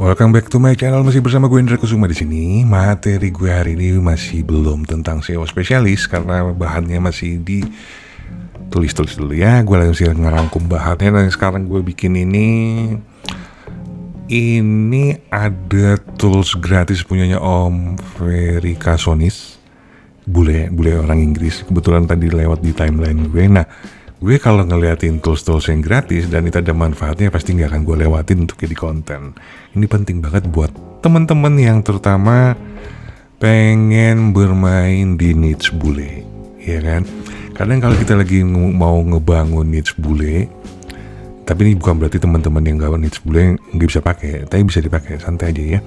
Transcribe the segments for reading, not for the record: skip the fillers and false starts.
Welcome back to my channel, masih bersama gue Indra Kusuma di sini. Materi gue hari ini masih belum tentang SEO spesialis karena bahannya masih ditulis-tulis dulu ya. Gue langsung ngerangkum bahannya dan sekarang gue bikin ini. Ini ada tools gratis punyanya Om Ferry Casonis, bule orang Inggris. Kebetulan tadi lewat di timeline gue. Nah, gue kalau ngeliatin tools-tools yang gratis dan itu ada manfaatnya pasti nggak akan gue lewatin untuk jadi konten. Ini penting banget buat teman-teman yang terutama pengen bermain di niche bule, ya kan? Kadang kalau kita lagi mau ngebangun niche bule, tapi ini bukan berarti teman-teman yang nggak niche bule nggak bisa pakai, tapi bisa dipakai, santai aja ya.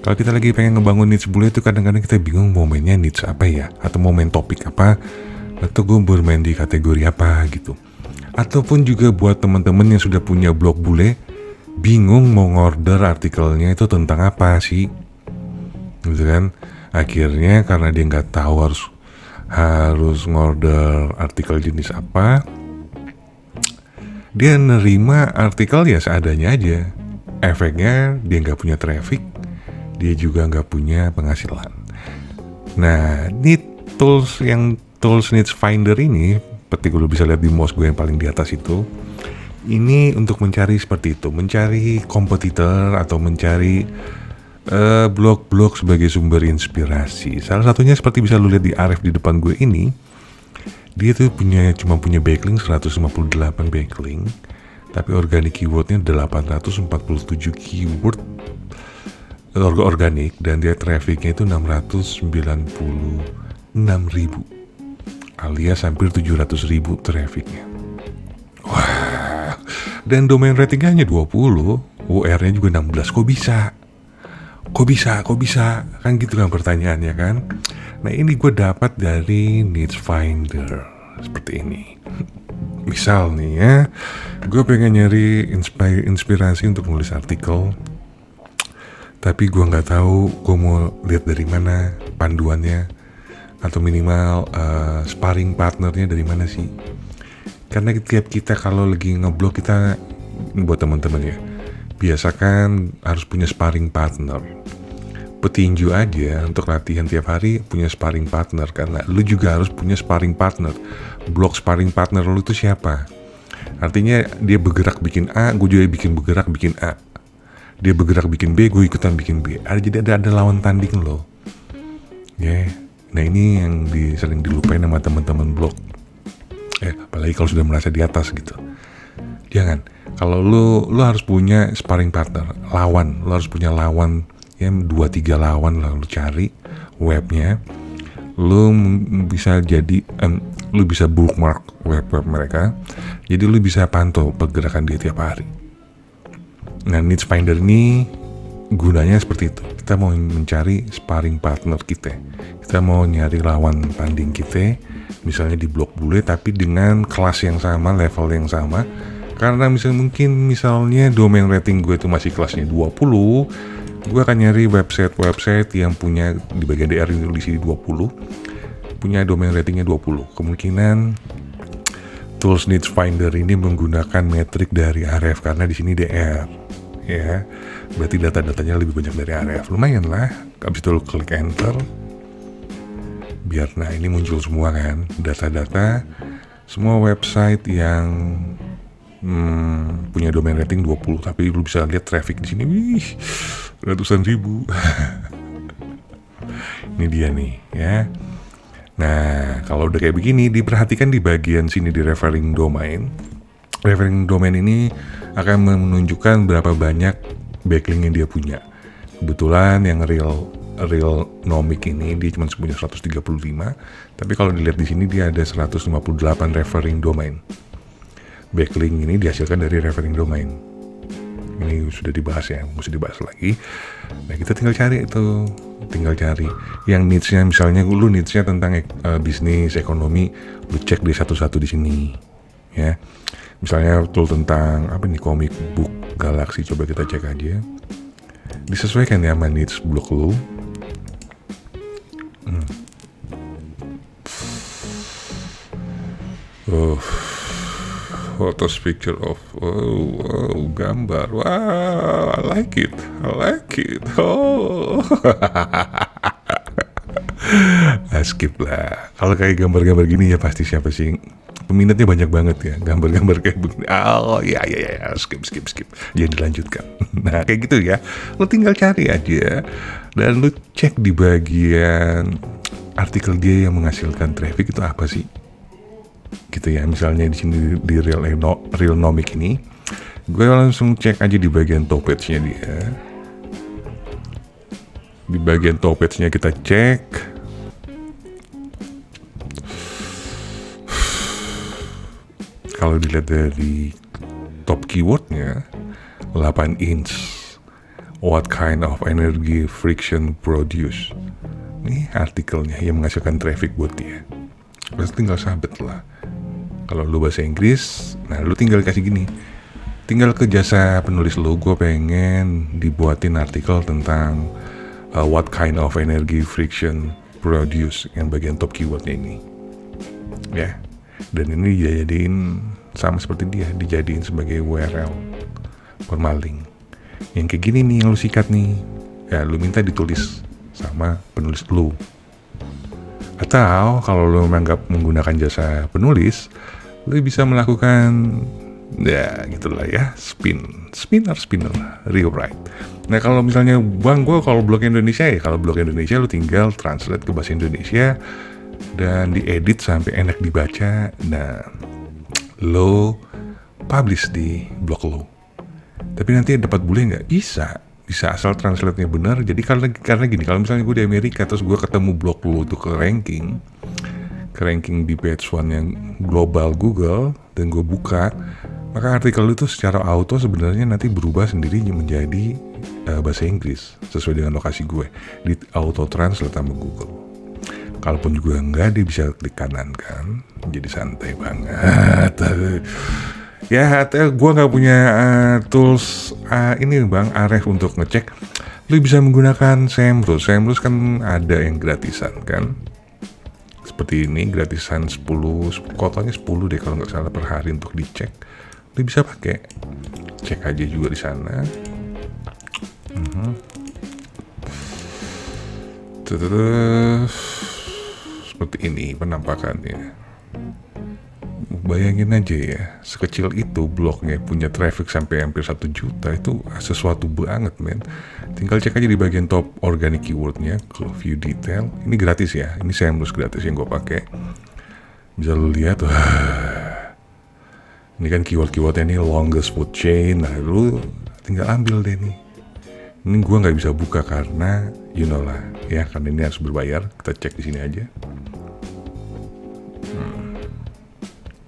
Kalau kita lagi pengen ngebangun niche bule itu kadang-kadang kita bingung mau mainnya niche apa ya, atau mau main topik apa, atau gue bermain di kategori apa gitu. Ataupun juga buat teman-teman yang sudah punya blog bule, bingung mau ngorder artikelnya itu tentang apa sih, gitu kan? Akhirnya karena dia nggak tahu harus ngorder artikel jenis apa, dia nerima artikel ya seadanya aja. Efeknya dia nggak punya traffic, dia juga nggak punya penghasilan. Nah, ini tools Niche Finder ini, seperti lo bisa lihat di mouse gue yang paling di atas itu, ini untuk mencari seperti itu, mencari kompetitor atau mencari blog-blog sebagai sumber inspirasi. Salah satunya seperti bisa lo lihat di Aref di depan gue ini, dia tuh cuma punya backlink 158 backlink, tapi organic keywordnya 847 keyword organik, dan dia trafficnya itu 696.000 alias hampir 700.000 trafficnya. Wah, dan domain ratingnya hanya 20, UR-nya juga 16. Kok bisa? Kan gitu kan pertanyaannya kan. Nah, ini gue dapat dari Niche Finder seperti ini. Misal nih ya, gue pengen nyari inspirasi untuk nulis artikel, tapi gue nggak tahu gue mau lihat dari mana panduannya, atau minimal sparring partnernya dari mana sih. Karena tiap kita kalau lagi ngeblog, kita buat teman-teman ya, biasakan harus punya sparring partner. Petinju aja untuk latihan tiap hari punya sparring partner, karena lu juga harus punya sparring partner. Blog sparring partner lu itu siapa? Artinya dia bergerak bikin A, gue juga bergerak bikin A. Dia bergerak bikin B, gue ikutan bikin B. Jadi ada lawan tanding lo. Ya. Nah, ini yang sering dilupain sama teman-teman blog. Apalagi kalau sudah merasa di atas gitu. Jangan. Kalau lu harus punya sparring partner, lawan. Lu harus punya lawan, ya 2-3 lawan lah lu cari webnya. Lu bisa jadi lu bisa bookmark web mereka. Jadi lu bisa pantau pergerakan dia tiap hari. Nah, Niche Finder ini gunanya seperti itu. Kita mau mencari sparring partner kita mau nyari lawan tanding kita, misalnya di blog bule tapi dengan kelas yang sama, level yang sama. Karena misalnya domain rating gue itu masih kelasnya 20, gue akan nyari website yang punya di bagian DR di sini 20, punya domain ratingnya 20. Kemungkinan tools Niche Finder ini menggunakan metrik dari Aref karena di sini DR. Ya, berarti data-datanya lebih banyak dari Aref. Lumayan lah. Habis itu lu klik enter, biar ini muncul semua kan data-data semua website yang punya domain rating 20, tapi lu bisa lihat traffic di sini, ratusan ribu. Ini dia nih ya. Nah, kalau udah kayak begini, diperhatikan di bagian sini di referring domain. Referring domain ini akan menunjukkan berapa banyak backlink yang dia punya. Kebetulan yang real nomic ini dia cuma punya 135, tapi kalau dilihat di sini dia ada 158 referring domain. Backlink ini dihasilkan dari referring domain. Ini sudah dibahas ya, mesti dibahas lagi. Nah, kita tinggal cari yang niche-nya, misalnya lu niche-nya tentang bisnis, ekonomi, lu cek di satu-satu di sini ya. Misalnya tool tentang apa nih, comic book Galaxy, coba kita cek aja. Disesuaikan ya sama niche blog lu. photos picture of, gambar, wow, I like it, oh. Skip lah. Kalau kayak gambar-gambar gini ya pasti siapa sih peminatnya banyak banget ya, gambar-gambar kayak begini. Oh ya, skip. Jangan dilanjutkan. Nah kayak gitu ya. Lo tinggal cari aja dan lo cek di bagian artikel dia yang menghasilkan traffic itu apa sih? Gitu ya. Misalnya di sini di Realnomic ini, gue langsung cek aja di bagian top page-nya dia. Di bagian top page-nya kita cek. Kalau dilihat dari top keywordnya 8 inch, what kind of energy friction produce. Ini artikelnya yang menghasilkan traffic buat dia. Terus tinggal sabet lah. Kalau lu bahasa Inggris, nah lu tinggal kasih gini. Tinggal ke jasa penulis lu, gue pengen dibuatin artikel tentang what kind of energy friction produce, yang bagian top keywordnya ini. Ya. Dan ini dijadiin sama seperti dia, dijadiin sebagai URL permaling. Yang kayak gini nih yang lu sikat nih, ya lu minta ditulis sama penulis lu. Atau kalau lu menganggap menggunakan jasa penulis, lu bisa melakukan ya gitulah ya, spinner, rewrite. Nah kalau misalnya bang gue kalau blog Indonesia ya, kalau blog Indonesia lu tinggal translate ke bahasa Indonesia dan diedit sampai enak dibaca. Nah, lo publish di blog lo. Tapi nanti dapat bule nggak? Bisa asal translate-nya benar. Jadi karena gini, kalau misalnya gue di Amerika terus gue ketemu blog lo itu ke ranking di page one yang global Google dan gue buka, maka artikel itu secara auto sebenarnya nanti berubah sendiri menjadi bahasa Inggris sesuai dengan lokasi gue, di auto translate sama Google. Kalaupun juga enggak, dia bisa klik kanan kan, jadi santai banget. Ya, gue nggak punya tools ini bang, Aref untuk ngecek. Lu bisa menggunakan SEMrush. SEMrush kan ada yang gratisan kan, seperti ini gratisan 10, kotanya 10 deh kalau nggak salah per hari untuk dicek. Lu bisa pakai, cek aja juga di sana. Seperti ini penampakannya. Bayangin aja ya, sekecil itu blognya punya traffic sampai hampir 1 juta, itu sesuatu banget men. Tinggal cek aja di bagian top organic keywordnya, ke view detail. Ini gratis ya, ini SEMrush gratis yang gue pakai. Bisa lu lihat, ini kan keywordnya nih longest food chain. Nah lu tinggal ambil deh nih. Ini gue nggak bisa buka karena you know lah ya, karena ini harus berbayar. Kita cek di sini aja.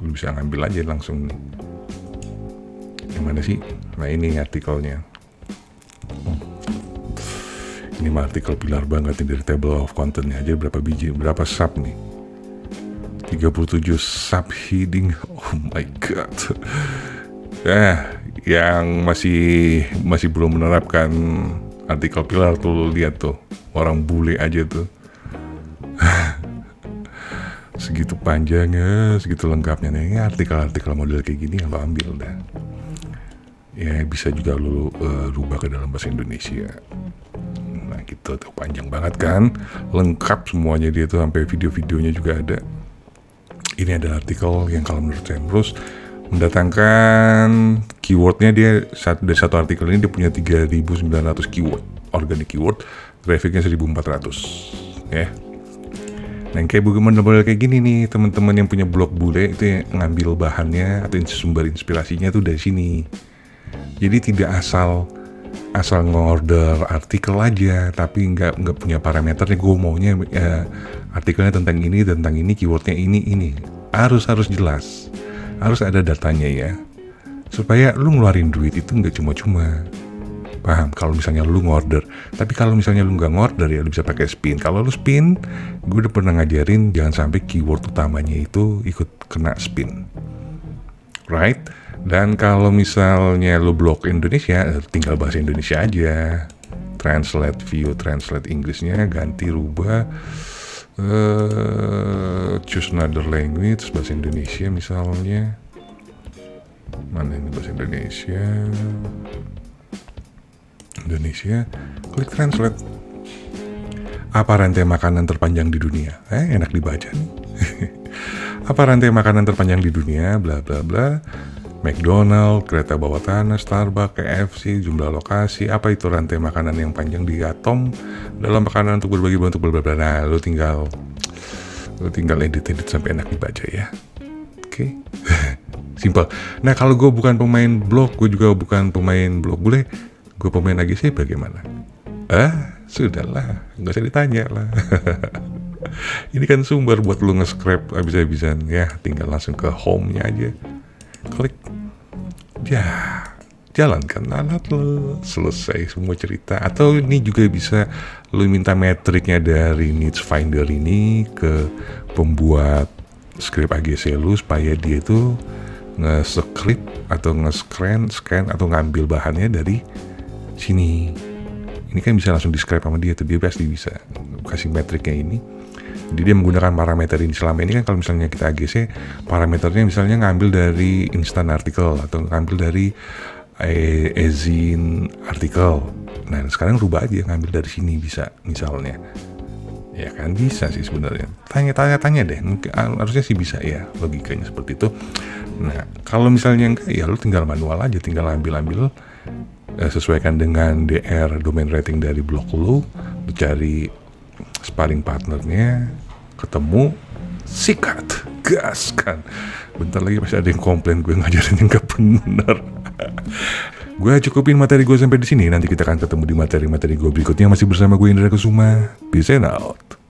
Lu bisa ngambil aja langsung nih. Yang mana sih? Nah ini artikelnya. Ini mah artikel pilar banget nih, dari table of contentnya aja berapa biji, berapa sub nih. 37 subheading. Oh my god. Yang masih belum menerapkan artikel pilar tuh, lihat tuh, orang bule aja tuh. Segitu panjangnya, segitu lengkapnya nih artikel-artikel model kayak gini lo ambil dah. Ya bisa juga lo rubah ke dalam bahasa Indonesia. Nah gitu tuh, panjang banget kan, lengkap semuanya dia tuh, sampai video-videonya juga ada. Ini ada artikel yang kalau menurut SEMrush mendatangkan keywordnya, dia dari satu artikel ini dia punya 3.900 keyword, organic keyword, trafficnya 1.400 ya. Nah kayak model kayak gini nih, teman-teman yang punya blog bule itu yang ngambil bahannya atau sumber inspirasinya tuh dari sini. Jadi tidak asal ngorder artikel aja, tapi nggak punya parameternya. Gue maunya artikelnya tentang ini, keywordnya ini. Harus jelas, harus ada datanya ya, supaya lu ngeluarin duit itu nggak cuma-cuma. Paham? Kalau misalnya lu ngorder. Tapi kalau misalnya lu nggak ngorder ya lu bisa pakai spin. Kalau lu spin, gue udah pernah ngajarin jangan sampai keyword utamanya itu ikut kena spin, right? Dan kalau misalnya lu blog Indonesia, tinggal bahasa Indonesia aja. Translate view, translate Inggrisnya ganti, rubah, choose another language, bahasa Indonesia misalnya. Mana ini bahasa Indonesia? Indonesia, klik translate. Apa rantai makanan terpanjang di dunia? Enak dibaca nih. Apa rantai makanan terpanjang di dunia? Bla bla bla. McDonald, kereta bawah tanah, Starbucks, KFC, jumlah lokasi. Apa itu rantai makanan yang panjang di atom dalam makanan untuk berbagi bentuk bla bla bla. Nah, lu tinggal edit sampai enak dibaca ya. Oke. Simple. Nah, kalau gue bukan pemain blog, gue juga bukan pemain blog, boleh gue pemain AGC bagaimana? Sudahlah, nggak usah ditanya lah. Ini kan sumber buat lu nge-scrap habis-habisan ya, tinggal langsung ke home-nya aja. Klik. Ya, jalankan alat lo, selesai semua cerita. Atau ini juga bisa lu minta metriknya dari Needs Finder ini ke pembuat script AGC lu supaya dia itu nge-script atau nge-scan atau ngambil bahannya dari sini. Ini kan bisa langsung di-scrap sama dia tuh, dia pasti bisa kasih metriknya ini. Jadi dia menggunakan parameter ini. Selama ini kan kalau misalnya kita AGC, parameternya misalnya ngambil dari instant article atau ngambil dari ezine article. Nah sekarang rubah aja, ngambil dari sini bisa misalnya. Ya kan bisa sih sebenarnya. Tanya deh, mungkin harusnya sih bisa ya, logikanya seperti itu. Nah kalau misalnya enggak ya lu tinggal manual aja, tinggal ambil sesuaikan dengan DR domain rating dari blog lu cari sparring partnernya, ketemu, sikat, gas kan. Bentar lagi pasti ada yang komplain gue ngajarin yang gak benar. Gue cukupin materi gue sampai di sini. Nanti kita akan ketemu di materi-materi gue berikutnya, masih bersama gue Indra Kusuma. Peace out.